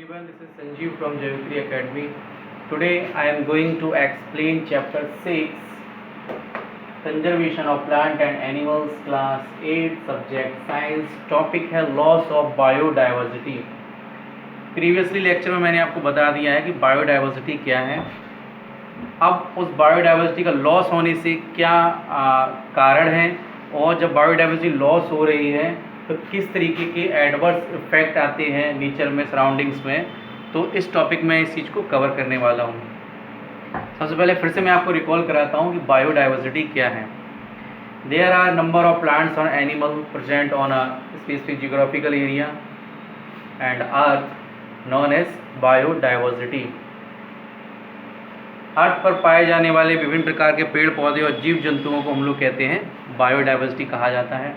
everyone, this is Sanjeev from Javitri Academy. Today I am going to explain chapter 6 Conservation of Plant and Animals, class 8, subject science. Topic है loss of biodiversity. Previously lecture में मैंने आपको बता दिया है कि biodiversity क्या है। अब उस बायोडाइवर्सिटी का लॉस होने से क्या कारण है, और जब बायोडाइवर्सिटी लॉस हो रही है तो किस तरीके के एडवर्स इफेक्ट आते हैं नेचर में, सराउंडिंग्स में। तो इस टॉपिक में इस चीज़ को कवर करने वाला हूँ। सबसे पहले फिर से मैं आपको रिकॉल कराता हूँ कि बायोडाइवर्सिटी क्या है। There are number of plants और animal present on a specific geographical area and earth known as biodiversity. Earth पर पाए जाने वाले विभिन्न प्रकार के पेड़ पौधे और जीव जंतुओं को हम लोग कहते हैं बायोडाइवर्सिटी कहा जाता है।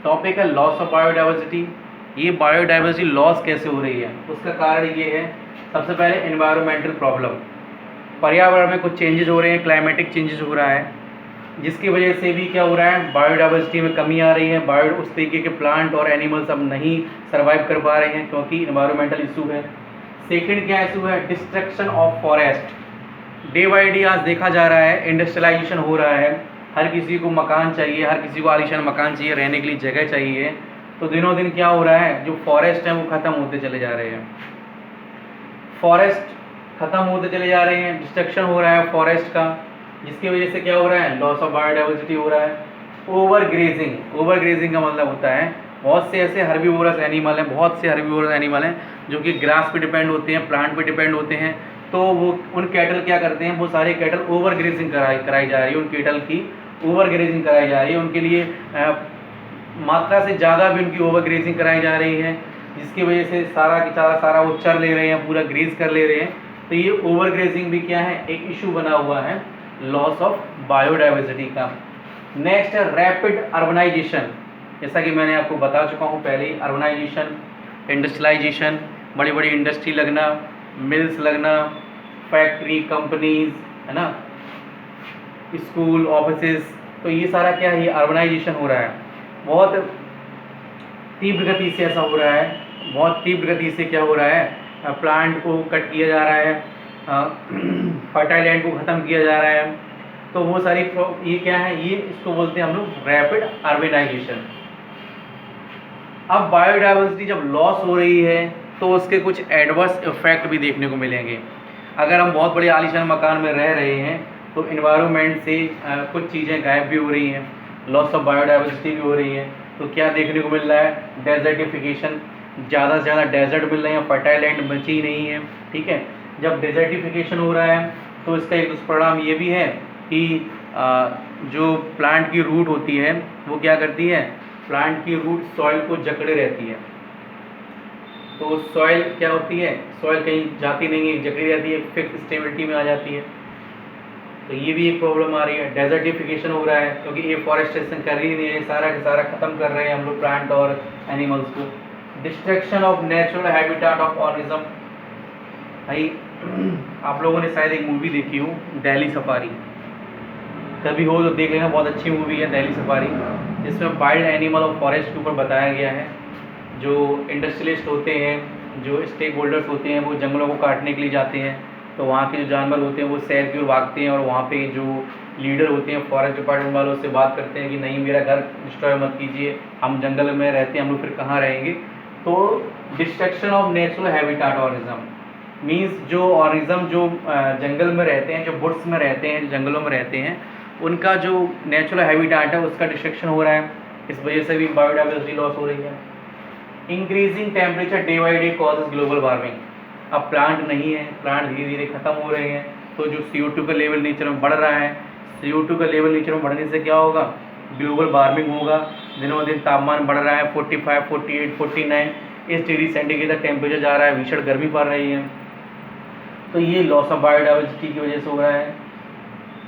टॉपिक है लॉस ऑफ बायोडाइवर्सिटी। ये बायोडाइवर्सिटी लॉस कैसे हो रही है, उसका कारण ये है। सबसे पहले एनवायरमेंटल प्रॉब्लम, पर्यावरण में कुछ चेंजेस हो रहे हैं, क्लाइमेटिक चेंजेस हो रहा है, जिसकी वजह से भी क्या हो रहा है, बायोडाइवर्सिटी में कमी आ रही है। उस तरीके के प्लांट और एनिमल्स अब नहीं सर्वाइव कर पा रहे हैं क्योंकि एनवायरमेंटल इशू है। सेकेंड क्या इशू है, destruction of forest. Day by day आज देखा जा रहा है इंडस्ट्रियलाइजेशन हो रहा है, हर किसी को मकान चाहिए, हर किसी को आलीशान मकान चाहिए, रहने के लिए जगह चाहिए। तो दिनों दिन क्या हो रहा है, जो फॉरेस्ट हैं वो ख़त्म होते चले जा रहे हैं, फॉरेस्ट ख़त्म होते चले जा रहे हैं, डिस्ट्रक्शन हो रहा है फॉरेस्ट का, जिसकी वजह से क्या हो रहा है, लॉस ऑफ बायोडाइवर्सिटी हो रहा है। ओवर ग्रेजिंग, ओवर ग्रेजिंग का मतलब होता है बहुत से ऐसे हर्बीवोरस एनिमल हैं, बहुत से हर्बीवोरस एनिमल हैं जो कि ग्रास पे डिपेंड होते हैं, प्लांट पे डिपेंड होते हैं। तो वो उन कैटल क्या करते हैं, वो सारे कैटल ओवर ग्रेजिंग कराई जा रही है, उन कैटल की ओवर ग्रेजिंग कराई जा रही है, उनके लिए मात्रा से ज़्यादा भी उनकी ओवर ग्रेजिंग कराई जा रही है, जिसकी वजह से सारा वो चर ले रहे हैं, पूरा ग्रेज कर ले रहे हैं। तो ये ओवर ग्रेजिंग भी क्या है, एक इशू बना हुआ है लॉस ऑफ बायोडाइवर्सिटी का। नेक्स्ट है रैपिड अर्बनाइजेशन। जैसा कि मैंने आपको बता चुका हूँ पहले ही, अर्बनाइजेशन, इंडस्ट्रियलाइजेशन, बड़ी बड़ी इंडस्ट्री लगना, मिल्स लगना, फैक्ट्री, कंपनीज, है ना, स्कूल, ऑफिसेस। तो ये सारा क्या है, ये अर्बनाइजेशन हो रहा है। बहुत तीव्र गति से ऐसा हो रहा है, बहुत तीव्र गति से क्या हो रहा है, प्लांट को कट किया जा रहा है, फर्टाइल लैंड को ख़त्म किया जा रहा है। तो वो सारी ये क्या है, ये इसको बोलते हैं हम लोग रैपिड अर्बनाइजेशन। अब बायोडाइवर्सिटी जब लॉस हो रही है तो उसके कुछ एडवर्स इफेक्ट भी देखने को मिलेंगे। अगर हम बहुत बड़े आलीशान मकान में रह रहे हैं तो इन्वायरमेंट से कुछ चीज़ें गायब भी हो रही हैं, लॉस ऑफ बायोडाइवर्सिटी भी हो रही है। तो क्या देखने को मिल रहा है, डेजर्टिफिकेशन, ज़्यादा से ज़्यादा डेजर्ट मिल रहे हैं, फर्टाइल लैंड बची ही नहीं है। ठीक है, जब डेजर्टिफिकेशन हो रहा है तो इसका एक दुष्परिणाम ये भी है कि जो प्लांट की रूट होती है वो क्या करती है, प्लांट की रूट सॉइल को जकड़े रहती है। तो सॉइल क्या होती है, सॉइल कहीं जाती नहीं है, जकड़ी रहती है, फिक्स स्टेबिलिटी में आ जाती है। तो ये भी एक प्रॉब्लम आ रही है। डेजर्टिफिकेशन हो रहा है क्योंकि ये फॉरेस्टेशन कर ही नहीं है, सारा का सारा ख़त्म कर रहे हैं हम लोग प्लांट और एनिमल्स को। Destruction of natural habitat of organism. भाई आप लोगों ने शायद एक मूवी देखी हो, दिल्ली सफारी, कभी हो तो देख लेना, बहुत अच्छी मूवी है दिल्ली सफारी, जिसमें वाइल्ड एनिमल और फॉरेस्ट के ऊपर बताया गया है। जो इंडस्ट्रियलिस्ट होते हैं, जो स्टेक होल्डर्स होते हैं, वो जंगलों को काटने के लिए जाते हैं, तो वहाँ के जो जानवर होते हैं वो शहर की ओर भागते हैं, और वहाँ पे जो लीडर होते हैं फॉरेस्ट डिपार्टमेंट वालों से बात करते हैं कि नहीं, मेरा घर डिस्ट्रॉय मत कीजिए, हम जंगल में रहते हैं, हम लोग फिर कहाँ रहेंगे। तो destruction of natural habitat organism means जो ऑर्गेनिज्म जो जंगल में रहते हैं, जो बुड्स में रहते हैं, जंगलों में रहते हैं, उनका जो नेचुरल हैबिटाट है उसका डिस्ट्रक्शन हो रहा है। इस वजह से भी बायोडाइवर्सिटी लॉस हो रही है। Increasing temperature day by day causes global warming. अब प्लांट नहीं है, प्लांट धीरे धीरे ख़त्म हो रहे हैं, तो जो CO2 का लेवल नेचर में बढ़ रहा है, CO2 का लेवल नेचर में बढ़ने से क्या होगा, ग्लोबल वार्मिंग होगा। दिनों दिन तापमान बढ़ रहा है, 45, 48, 49 इस डिग्री सेंटीग्रेड तक टेम्परेचर जा रहा है, भीषण गर्मी पड़ रही है। तो ये लॉस ऑफ बायोडाइवर्सिटी की वजह से हो रहा है।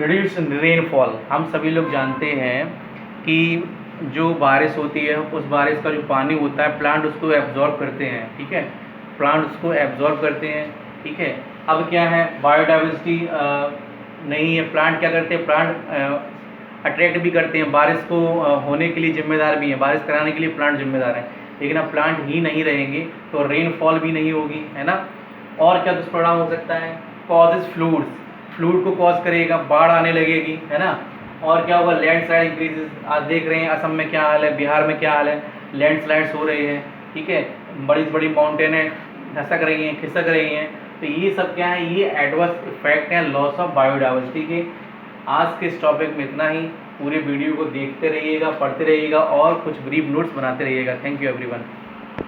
रिड्यूस रेनफॉल, हम सभी लोग जानते हैं कि जो बारिश होती है, उस बारिश का जो पानी होता है, प्लांट उसको एब्जॉर्ब करते हैं। ठीक है, प्लांट उसको एब्जॉर्ब करते हैं। ठीक है, अब क्या है, बायोडाइवर्सिटी नहीं है, प्लांट क्या करते हैं, प्लांट अट्रैक्ट भी करते हैं, बारिश को होने के लिए जिम्मेदार भी हैं, बारिश कराने के लिए प्लांट जिम्मेदार हैं। लेकिन अब प्लांट ही नहीं रहेंगे तो रेनफॉल भी नहीं होगी, है ना। और क्या दुष्परिणाम हो सकता है, कॉजेज फ्लूड को कॉज करेगा, बाढ़ आने लगेगी, है ना। और क्या होगा, लैंडस्लाइड इंक्रीजेज, आज देख रहे हैं असम में क्या हाल है, बिहार में क्या हाल है, लैंडस्लाइड्स हो रहे हैं, ठीक है, बड़ी बड़ी माउंटेनें धसक रही हैं, खिसक रही हैं। तो ये सब क्या है, ये एडवर्स इफेक्ट हैं लॉस ऑफ बायोडाइवर्सिटी के। आज के इस टॉपिक में इतना ही। पूरे वीडियो को देखते रहिएगा, पढ़ते रहिएगा और कुछ ब्रीफ नोट्स बनाते रहिएगा। Thank you everyone.